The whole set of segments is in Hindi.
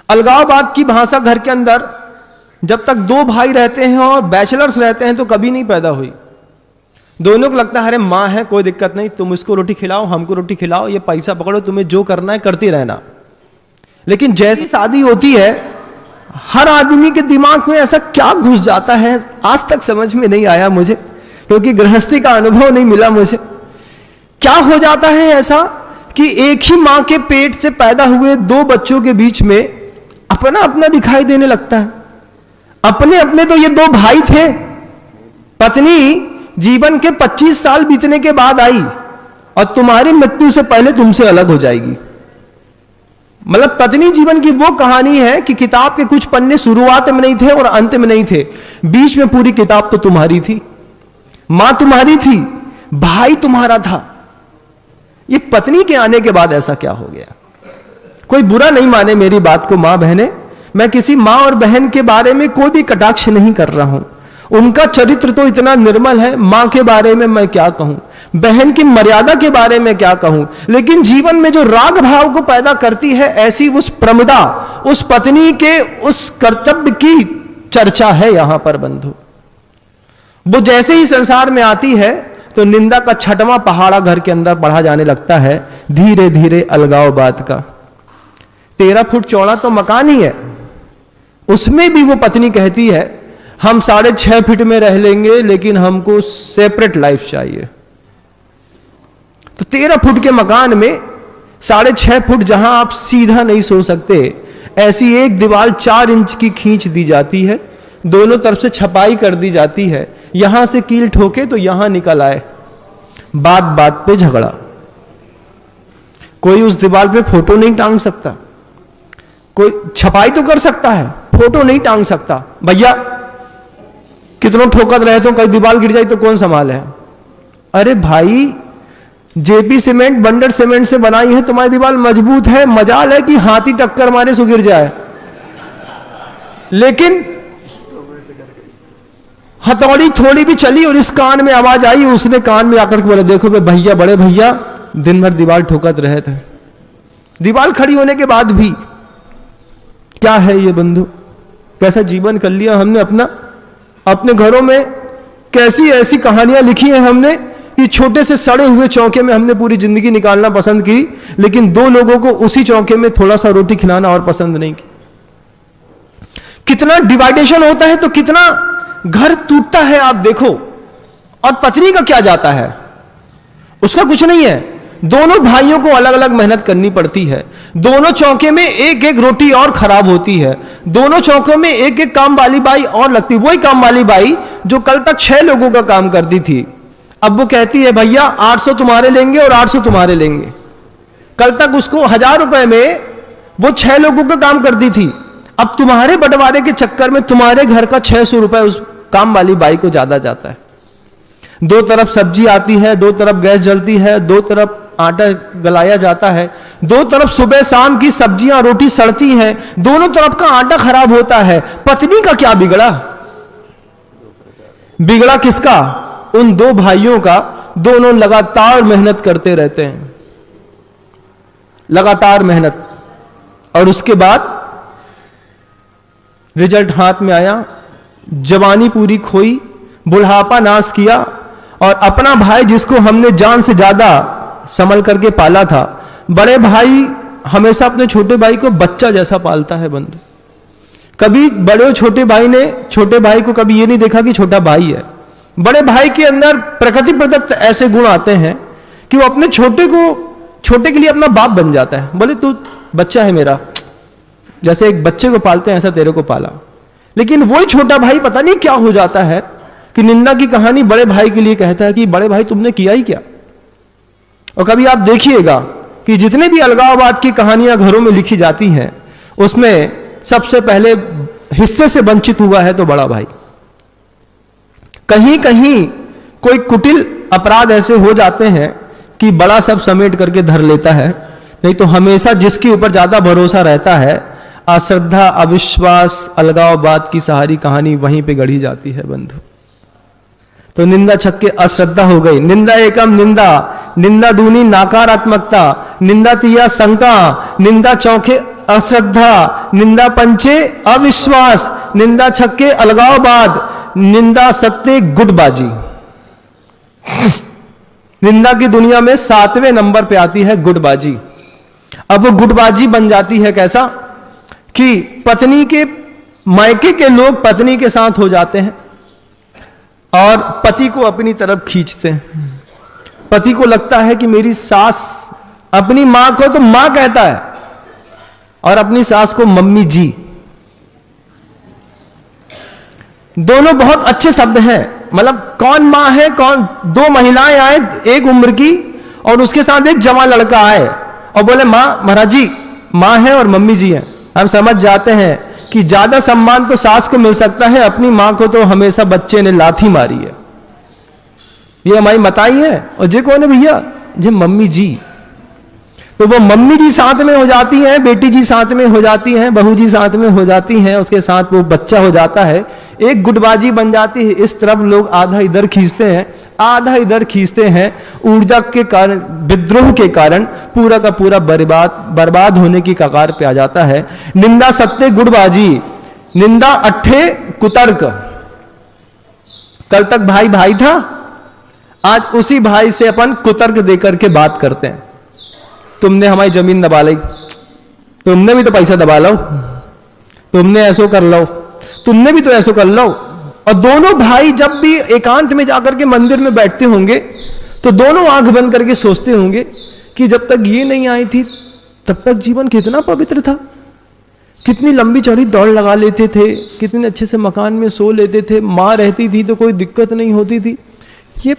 अलगाववाद की भाषा घर के अंदर जब तक दो भाई रहते हैं और बैचलर्स रहते हैं तो कभी नहीं पैदा हुई। दोनों को लगता है अरे माँ है कोई दिक्कत नहीं, तुम इसको रोटी खिलाओ हमको रोटी खिलाओ, ये पैसा पकड़ो, तुम्हें जो करना है करते रहना। लेकिन जैसी शादी होती है हर आदमी के दिमाग में ऐसा क्या घुस जाता है आज तक समझ में नहीं आया मुझे, क्योंकि गृहस्थी का अनुभव नहीं मिला मुझे। क्या हो जाता है ऐसा कि एक ही मां के पेट से पैदा हुए दो बच्चों के बीच में अपना अपना दिखाई देने लगता है। अपने अपने तो ये दो भाई थे, पत्नी जीवन के 25 साल बीतने के बाद आई और तुम्हारी मृत्यु से पहले तुमसे अलग हो जाएगी। मतलब पत्नी जीवन की वो कहानी है कि किताब के कुछ पन्ने शुरुआत में नहीं थे और अंत में नहीं थे, बीच में पूरी किताब तो तुम्हारी थी। मां तुम्हारी थी, भाई तुम्हारा था। ये पत्नी के आने के बाद ऐसा क्या हो गया? कोई बुरा नहीं माने मेरी बात को मां बहने, मैं किसी मां और बहन के बारे में कोई भी कटाक्ष नहीं कर रहा हूं। उनका चरित्र तो इतना निर्मल है, मां के बारे में मैं क्या कहूं, बहन की मर्यादा के बारे में क्या कहूं। लेकिन जीवन में जो राग भाव को पैदा करती है ऐसी उस प्रमिदा, उस पत्नी के उस कर्तव्य की चर्चा है यहां पर बंधु। वो जैसे ही संसार में आती है तो निंदा का छठवां पहाड़ा घर के अंदर पढ़ा जाने लगता है, धीरे धीरे अलगाववाद का। 13 फुट चौड़ा तो मकान ही है, उसमें भी वो पत्नी कहती है हम 6.5 फीट में रह लेंगे लेकिन हमको सेपरेट लाइफ चाहिए। तो 13 फुट के मकान में 6.5 फुट जहां आप सीधा नहीं सो सकते, ऐसी एक दीवार 4 इंच की खींच दी जाती है, दोनों तरफ से छपाई कर दी जाती है, यहां से कील ठोके तो यहां निकल आए। बात बात पे झगड़ा। कोई उस दीवार पे फोटो नहीं टांग सकता, कोई छपाई तो कर सकता है, फोटो नहीं टांग सकता। भैया कितनों ठोकर रहे तो कहीं दीवार गिर जाए तो कौन संभाले? अरे भाई जेपी सीमेंट बंडर सीमेंट से बनाई है, तुम्हारी दीवार मजबूत है, मजाल है कि हाथी टक्कर मारे सो गिर जाए। लेकिन हथौड़ी थोड़ी भी चली और इस कान में आवाज आई, उसने कान में आकर के बोला देखो भैया, बड़े भैया दिन भर दीवार ठोकत रहे थे। दीवार खड़ी होने के बाद भी क्या है ये बंधु, कैसा जीवन कर लिया हमने अपना। अपने घरों में कैसी ऐसी कहानियां लिखी हैं हमने कि छोटे से सड़े हुए चौके में हमने पूरी जिंदगी निकालना पसंद की, लेकिन दो लोगों को उसी चौके में थोड़ा सा रोटी खिलाना और पसंद नहीं की। कितना डिवाइडेशन होता है तो कितना घर टूटता है आप देखो। और पत्नी का क्या जाता है, उसका कुछ नहीं है। दोनों भाइयों को अलग अलग मेहनत करनी पड़ती है, दोनों चौके में एक एक रोटी और खराब होती है, दोनों चौकों में एक एक काम वाली बाई और लगती। वही काम वाली बाई जो कल तक 6 लोगों का काम करती थी, अब वो कहती है भैया 800 तुम्हारे लेंगे और 800 तुम्हारे लेंगे। कल तक उसको 1000 रुपए में वो 6 लोगों का काम करती थी, अब तुम्हारे बंटवारे के चक्कर में तुम्हारे घर का 600 रुपए उस काम वाली बाई को ज्यादा जाता है। दो तरफ सब्जी आती है, दो तरफ गैस जलती है, दो तरफ आटा गलाया जाता है, दो तरफ सुबह शाम की सब्जियां रोटी सड़ती हैं, दोनों तरफ का आटा खराब होता है। पत्नी का क्या बिगड़ा? बिगड़ा किसका? उन दो भाइयों का। दोनों लगातार मेहनत करते रहते हैं, लगातार मेहनत, और उसके बाद रिजल्ट हाथ में आया, जवानी पूरी खोई, बुढ़ापा नाश किया, और अपना भाई जिसको हमने जान से ज्यादा संभल करके पाला था, बड़े भाई हमेशा अपने छोटे भाई को बच्चा जैसा पालता है बंधु। कभी बड़े और छोटे भाई ने छोटे भाई को कभी ये नहीं देखा कि छोटा भाई है। बड़े भाई के अंदर प्रकृति प्रदत्त ऐसे गुण आते हैं कि वो अपने छोटे के लिए अपना बाप बन जाता है। बोले तू बच्चा है मेरा, जैसे एक बच्चे को पालते हैं ऐसा तेरे को पाला। लेकिन वही छोटा भाई पता नहीं क्या हो जाता है कि निंदा की कहानी बड़े भाई के लिए कहता है कि बड़े भाई तुमने किया ही क्या। और कभी आप देखिएगा कि जितने भी अलगाववाद की कहानियां घरों में लिखी जाती हैं उसमें सबसे पहले हिस्से से वंचित हुआ है तो बड़ा भाई। कहीं कहीं कोई कुटिल अपराध ऐसे हो जाते हैं कि बड़ा सब समेट करके धर लेता है, नहीं तो हमेशा जिसके ऊपर ज्यादा भरोसा रहता है, अश्रद्धा, अविश्वास, अलगाववाद की सारी कहानी वहीं पे गढ़ी जाती है बंधु। तो निंदा छक्के अश्रद्धा हो गई, निंदा एकम निंदा, निंदा दूनी नकारात्मकता, निंदा तिया शंका, निंदा चौके अश्रद्धा, निंदा पंचे अविश्वास, निंदा छक्के अलगाववाद, निंदा सत्ते गुटबाजी। निंदा की दुनिया में 7वें नंबर पे आती है गुटबाजी। अब वो गुटबाजी बन जाती है कैसा कि पत्नी के मायके के लोग पत्नी के साथ हो जाते हैं और पति को अपनी तरफ खींचते हैं। पति को लगता है कि मेरी सास, अपनी मां को तो मां कहता है और अपनी सास को मम्मी जी। दोनों बहुत अच्छे शब्द हैं, मतलब कौन मां है, कौन, दो महिलाएं आए एक उम्र की और उसके साथ एक जवान लड़का आए और बोले मां, महाराज जी मां है और मम्मी जी है। हम समझ जाते हैं कि ज्यादा सम्मान तो सास को मिल सकता है, अपनी मां को तो हमेशा बच्चे ने लाठी मारी है। ये हमारी मताई है। और जे कौन है भैया? जे मम्मी जी। तो वो मम्मी जी साथ में हो जाती हैं, बेटी जी साथ में हो जाती हैं, बहू जी साथ में हो जाती हैं, उसके साथ वो बच्चा हो जाता है, एक गुटबाजी बन जाती है। इस तरफ लोग आधा इधर खींचते हैं, आधा इधर खींचते हैं। ऊर्जा के कारण, विद्रोह के कारण पूरा का पूरा बर्बाद होने की कगार पे आ जाता है। निंदा सत्ते गुटबाजी, निंदा अट्ठे कुतर्क। कल तक भाई भाई था, आज उसी भाई से अपन कुतर्क देकर के बात करते हैं। तुमने हमारी जमीन दबा ली, तुमने भी तो पैसा दबा लो, तुमने ऐसो कर लो, तुमने भी तो ऐसो कर लो। और दोनों भाई जब भी एकांत में जाकर के मंदिर में बैठते होंगे तो दोनों आंख बंद करके सोचते होंगे कि जब तक ये नहीं आई थी तब तक जीवन कितना पवित्र था, कितनी लंबी चौड़ी दौड़ लगा लेते थे, कितने अच्छे से मकान में सो लेते थे, माँ रहती थी तो कोई दिक्कत नहीं होती थी। ये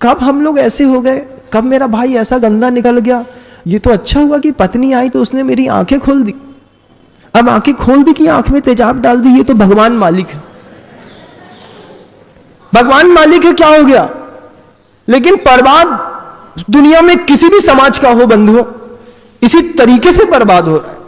कब हम लोग ऐसे हो गए, कब मेरा भाई ऐसा गंदा निकल गया। ये तो अच्छा हुआ कि पत्नी आई तो उसने मेरी आंखें खोल दी। अब आंखें खोल दी कि आंख में तेजाब डाल दी, ये तो भगवान मालिक है। भगवान मालिक है, क्या हो गया। लेकिन बर्बाद दुनिया में किसी भी समाज का हो बंधुओं, इसी तरीके से बर्बाद हो रहा है।